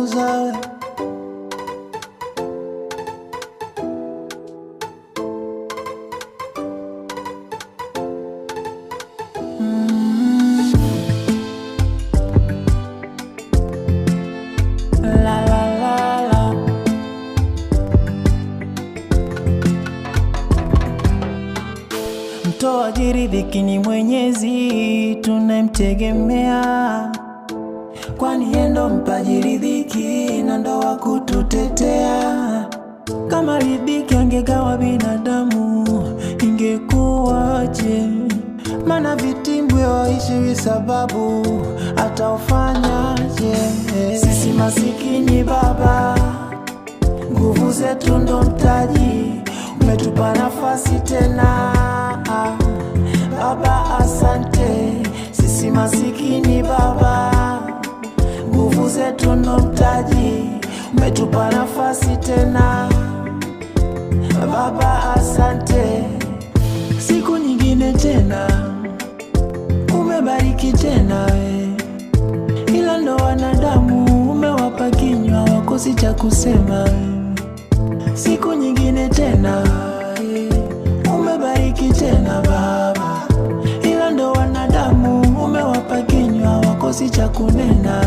kuuza. La la la la. Mtoaji riziki ni Mwenyezi tunamtegemea, kwani yeye ndo mpaji riziki na ndo wa kututetea. Kama riziki angegawa binadamu ingekuwaje? Maana vitimbwi waishi sababu ataufanyaje? Sisi masikini Baba, nguvu zetu ndo mtaji, umetupa nafasi tena Baba, asante. Sisi masikini Baba, nguvu zetu ndo mtaji, umetupa nafasi tena Baba, asante. Siku nyingine tena umebariki tena ila ndo wanadamu umewapa kinywa wakosi cha kusema. Siku nyingine tena umebariki tena Baba, ila ndo wanadamu umewapa kinywa wakosi cha kunena